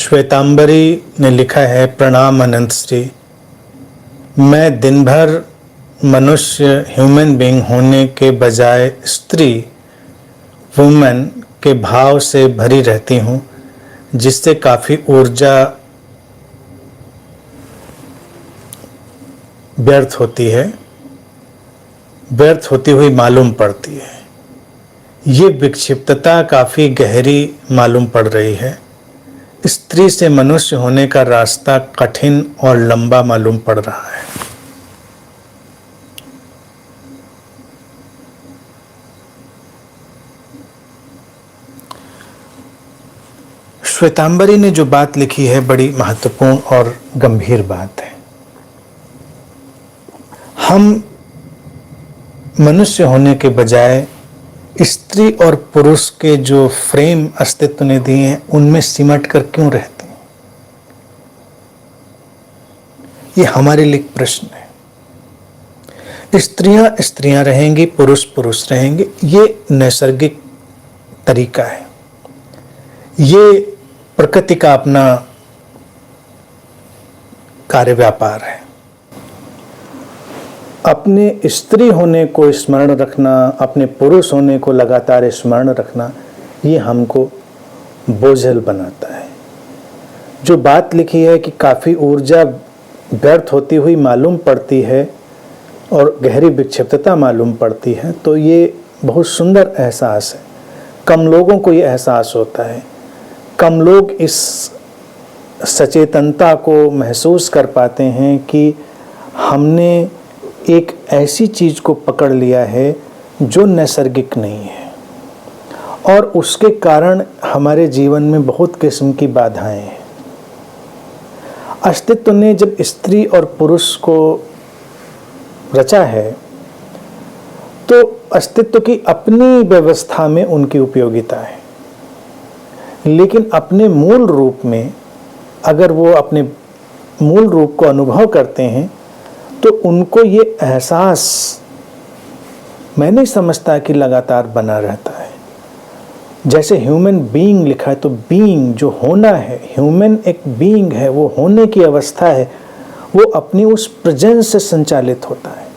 श्वेतांबरी ने लिखा है, प्रणाम अनंत श्री। मैं दिन भर मनुष्य ह्यूमन बीइंग होने के बजाय स्त्री वुमन के भाव से भरी रहती हूँ, जिससे काफ़ी ऊर्जा व्यर्थ होती हुई मालूम पड़ती है। ये विक्षिप्तता काफ़ी गहरी मालूम पड़ रही है। स्त्री से मनुष्य होने का रास्ता कठिन और लंबा मालूम पड़ रहा है। श्वेतांबरी ने जो बात लिखी है बड़ी महत्वपूर्ण और गंभीर बात है। हम मनुष्य होने के बजाय स्त्री और पुरुष के जो फ्रेम अस्तित्व ने दिए हैं उनमें सिमट कर क्यों रहते हैं, ये हमारे लिए प्रश्न है। स्त्रियां स्त्रियां रहेंगी, पुरुष पुरुष रहेंगे, ये नैसर्गिक तरीका है। ये प्रकृति का अपना कार्य व्यापार है। अपने स्त्री होने को स्मरण रखना, अपने पुरुष होने को लगातार स्मरण रखना, ये हमको बोझल बनाता है। जो बात लिखी है कि काफ़ी ऊर्जा व्यर्थ होती हुई मालूम पड़ती है और गहरी विक्षिप्तता मालूम पड़ती है, तो ये बहुत सुंदर एहसास है। कम लोगों को ये एहसास होता है। कम लोग इस सचेतनता को महसूस कर पाते हैं कि हमने एक ऐसी चीज़ को पकड़ लिया है जो नैसर्गिक नहीं है, और उसके कारण हमारे जीवन में बहुत किस्म की बाधाएं हैं। अस्तित्व ने जब स्त्री और पुरुष को रचा है तो अस्तित्व की अपनी व्यवस्था में उनकी उपयोगिता है, लेकिन अपने मूल रूप में अगर वो अपने मूल रूप को अनुभव करते हैं तो उनको ये एहसास, मैं नहीं समझता कि लगातार बना रहता है। जैसे ह्यूमन बीइंग लिखा है, तो बीइंग जो होना है, ह्यूमन एक बीइंग है, वो होने की अवस्था है, वो अपनी उस प्रेजेंस से संचालित होता है।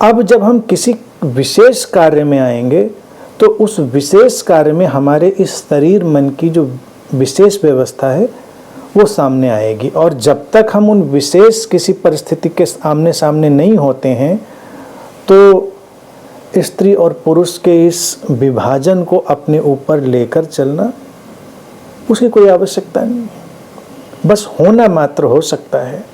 अब जब हम किसी विशेष कार्य में आएंगे तो उस विशेष कार्य में हमारे इस शरीर मन की जो विशेष व्यवस्था है वो सामने आएगी, और जब तक हम उन विशेष किसी परिस्थिति के आमने सामने नहीं होते हैं तो स्त्री और पुरुष के इस विभाजन को अपने ऊपर लेकर चलना, उसकी कोई आवश्यकता नहीं है। बस होना मात्र हो सकता है,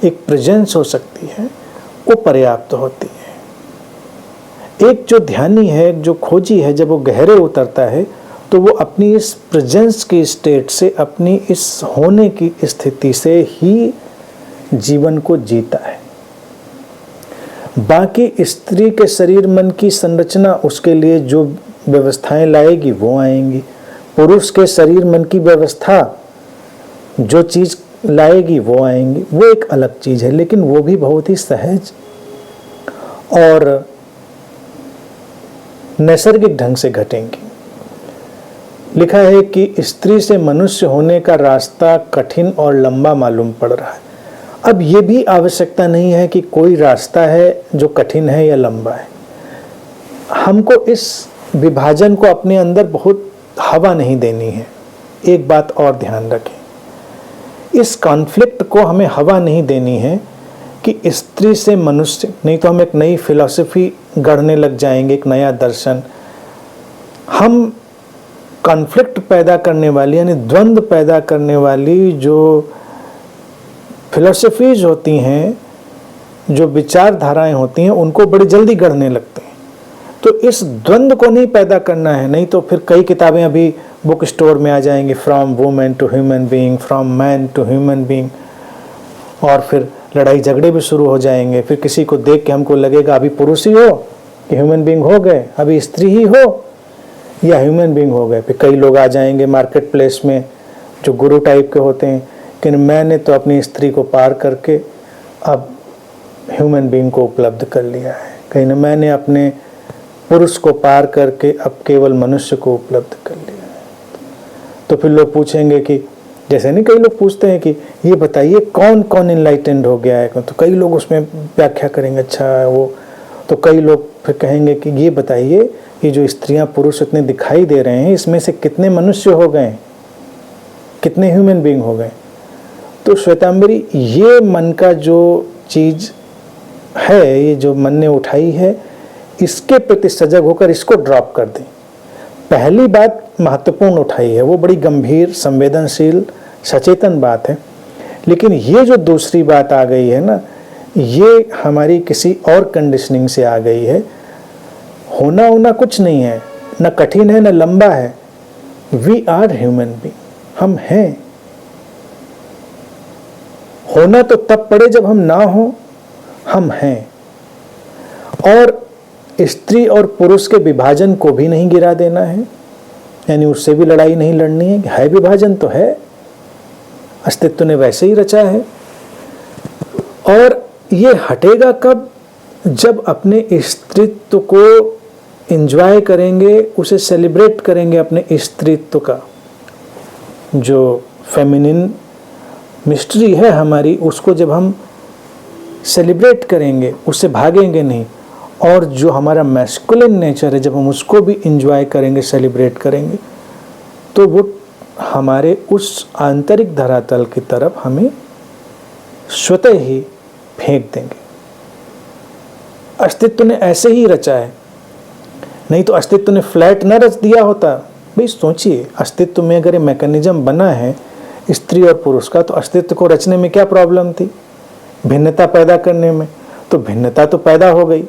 एक प्रेजेंस हो सकती है, वो पर्याप्त होती है। एक जो ध्यानी है, एक जो खोजी है, जब वो गहरे उतरता है तो वो अपनी इस प्रेजेंस की स्टेट से, अपनी इस होने की स्थिति से ही जीवन को जीता है। बाकी स्त्री के शरीर मन की संरचना, उसके लिए जो व्यवस्थाएं लाएगी वो आएंगी। पुरुष के शरीर मन की व्यवस्था जो चीज़ लाएगी वो आएंगी, वो एक अलग चीज़ है, लेकिन वो भी बहुत ही सहज और नैसर्गिक ढंग से घटेंगी। लिखा है कि स्त्री से मनुष्य होने का रास्ता कठिन और लंबा मालूम पड़ रहा है। अब ये भी आवश्यकता नहीं है कि कोई रास्ता है जो कठिन है या लंबा है। हमको इस विभाजन को अपने अंदर बहुत हवा नहीं देनी है। एक बात और ध्यान रखें, इस कॉन्फ्लिक्ट को हमें हवा नहीं देनी है कि स्त्री से मनुष्य, नहीं तो हम एक नई फिलॉसफी गढ़ने लग जाएंगे, एक नया दर्शन। हम कॉन्फ्लिक्ट पैदा करने वाली, यानी द्वंद्व पैदा करने वाली जो फिलॉसफीज होती हैं, जो विचारधाराएं होती हैं, उनको बड़ी जल्दी गढ़ने लगते हैं। तो इस द्वंद्व को नहीं पैदा करना है, नहीं तो फिर कई किताबें अभी बुक स्टोर में आ जाएंगी, from women to human being, from man to human being, और फिर लड़ाई झगड़े भी शुरू हो जाएंगे। फिर किसी को देख के हमको लगेगा अभी पुरुष ही हो कि ह्यूमन बीइंग हो गए, अभी स्त्री ही हो या ह्यूमन बीइंग हो गए। फिर कई लोग आ जाएंगे मार्केट प्लेस में जो गुरु टाइप के होते हैं कि मैंने तो अपनी स्त्री को पार करके अब ह्यूमन बीइंग को उपलब्ध कर लिया है, कहीं ना मैंने अपने पुरुष को पार करके अब केवल मनुष्य को उपलब्ध कर लिया है। तो फिर लोग पूछेंगे कि जैसे नहीं, कई लोग पूछते हैं कि ये बताइए कौन कौन इनलाइटेंड हो गया है, तो कई लोग उसमें व्याख्या करेंगे, अच्छा वो, तो कई लोग फिर कहेंगे कि ये बताइए कि जो स्त्रियां पुरुष इतने दिखाई दे रहे हैं इसमें से कितने मनुष्य हो गए, कितने ह्यूमन बीइंग हो गए। तो श्वेतांबरी, ये मन का जो चीज है, ये जो मन ने उठाई है, इसके प्रति सजग होकर इसको ड्रॉप कर दें। पहली बात महत्वपूर्ण उठाई है, वो बड़ी गंभीर, संवेदनशील, सचेतन बात है। लेकिन ये जो दूसरी बात आ गई है ना, ये हमारी किसी और कंडीशनिंग से आ गई है। होना होना कुछ नहीं है, न कठिन है न लंबा है। वी आर ह्यूमन बीइंग, हम हैं। होना तो तब पड़े जब हम ना हो, हम हैं। और स्त्री और पुरुष के विभाजन को भी नहीं गिरा देना है, यानी उससे भी लड़ाई नहीं लड़नी है विभाजन तो है, अस्तित्व ने वैसे ही रचा है। और ये हटेगा कब? जब अपने स्त्रीत्व को एंजॉय करेंगे, उसे सेलिब्रेट करेंगे, अपने स्त्रीत्व का जो फेमिनिन मिस्ट्री है हमारी, उसको जब हम सेलिब्रेट करेंगे, उससे भागेंगे नहीं। और जो हमारा मैस्कुलिन नेचर है, जब हम उसको भी एंजॉय करेंगे, सेलिब्रेट करेंगे, तो वो हमारे उस आंतरिक धरातल की तरफ हमें स्वतः ही फेंक देंगे। अस्तित्व ने ऐसे ही रचा है, नहीं तो अस्तित्व ने फ्लैट न रच दिया होता। भाई सोचिए, अस्तित्व में अगर ये मैकेनिज्म बना है स्त्री और पुरुष का, तो अस्तित्व को रचने में क्या प्रॉब्लम थी? भिन्नता पैदा करने में। तो भिन्नता तो पैदा हो गई।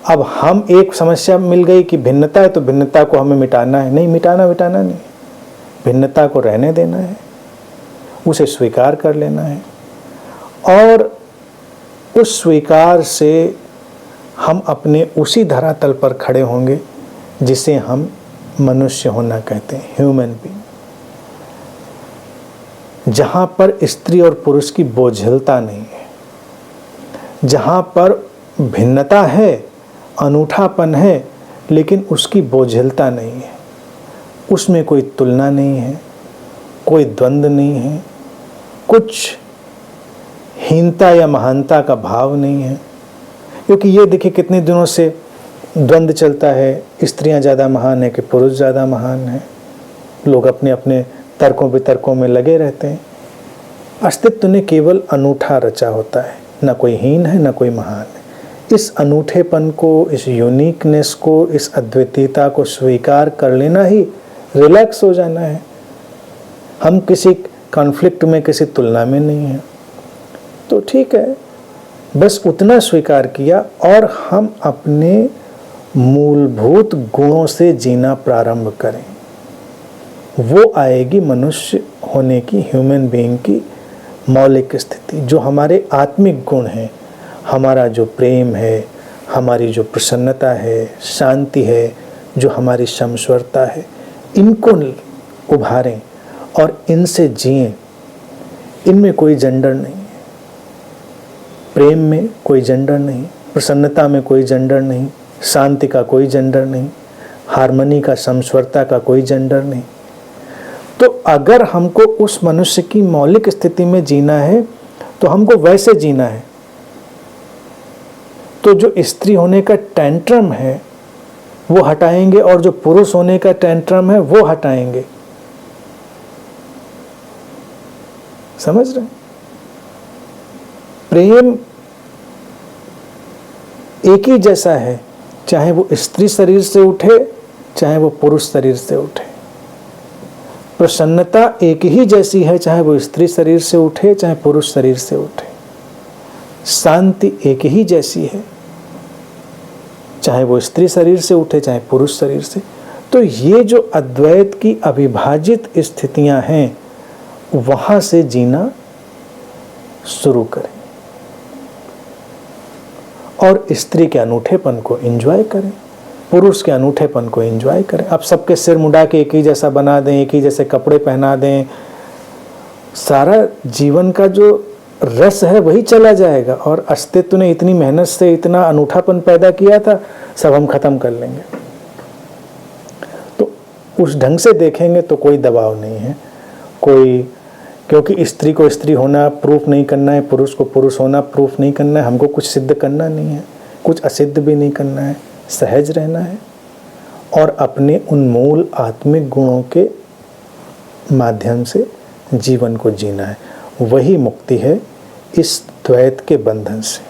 अब हम एक समस्या मिल गई कि भिन्नता है तो भिन्नता को हमें मिटाना है। नहीं, मिटाना नहीं, भिन्नता को रहने देना है, उसे स्वीकार कर लेना है। और उस स्वीकार से हम अपने उसी धरातल पर खड़े होंगे जिसे हम मनुष्य होना कहते हैं, ह्यूमन बीइंग। जहाँ पर स्त्री और पुरुष की बोझिलता नहीं है, जहाँ पर भिन्नता है, अनूठापन है, लेकिन उसकी बोझिलता नहीं है, उसमें कोई तुलना नहीं है, कोई द्वंद्व नहीं है, कुछ हीनता या महानता का भाव नहीं है। क्योंकि ये देखिए कितने दिनों से द्वंद्व चलता है, स्त्रियां ज़्यादा महान है कि पुरुष ज़्यादा महान है। लोग अपने अपने तर्कों वितर्कों में लगे रहते हैं। अस्तित्व ने केवल अनूठा रचा होता है, न कोई हीन है न कोई महान है। इस अनूठेपन को, इस यूनिकनेस को, इस अद्वितीयता को स्वीकार कर लेना ही रिलैक्स हो जाना है। हम किसी कॉन्फ्लिक्ट में, किसी तुलना में नहीं हैं, तो ठीक है, बस उतना स्वीकार किया और हम अपने मूलभूत गुणों से जीना प्रारंभ करें। वो आएगी मनुष्य होने की, ह्यूमन बीइंग की मौलिक स्थिति। जो हमारे आत्मिक गुण हैं, हमारा जो प्रेम है, हमारी जो प्रसन्नता है, शांति है, जो हमारी समस्वरता है, इनको उभारें और इनसे जिएं। इनमें कोई जेंडर नहीं है, प्रेम में कोई जेंडर नहीं, प्रसन्नता में कोई जेंडर नहीं, शांति का कोई जेंडर नहीं, हार्मनी का, समस्वरता का कोई जेंडर नहीं। तो अगर हमको उस मनुष्य की मौलिक स्थिति में जीना है तो हमको वैसे जीना है। तो जो स्त्री होने का टेंट्रम है वो हटाएंगे और जो पुरुष होने का टेंट्रम है वो हटाएंगे। समझ रहे? प्रेम एक ही जैसा है, चाहे वो स्त्री शरीर से उठे चाहे वो पुरुष शरीर से उठे। प्रसन्नता एक ही जैसी है, चाहे वो स्त्री शरीर से उठे चाहे पुरुष शरीर से उठे। शांति एक ही जैसी है, चाहे वो स्त्री शरीर से उठे चाहे पुरुष शरीर से। तो ये जो अद्वैत की अविभाजित स्थितियां हैं, वहां से जीना शुरू करें और स्त्री के अनूठेपन को एंजॉय करें, पुरुष के अनूठेपन को एंजॉय करें। अब सबके सिर मुड़ा के एक ही जैसा बना दें, एक ही जैसे कपड़े पहना दें, सारा जीवन का जो रस है वही चला जाएगा और अस्तित्व ने इतनी मेहनत से इतना अनूठापन पैदा किया था, सब हम खत्म कर लेंगे। तो उस ढंग से देखेंगे तो कोई दबाव नहीं है। कोई, क्योंकि स्त्री को स्त्री होना प्रूफ नहीं करना है, पुरुष को पुरुष होना प्रूफ नहीं करना है, हमको कुछ सिद्ध करना नहीं है, कुछ असिद्ध भी नहीं करना है, सहज रहना है और अपने उन मूल आत्मिक गुणों के माध्यम से जीवन को जीना है। वही मुक्ति है इस द्वैत के बंधन से।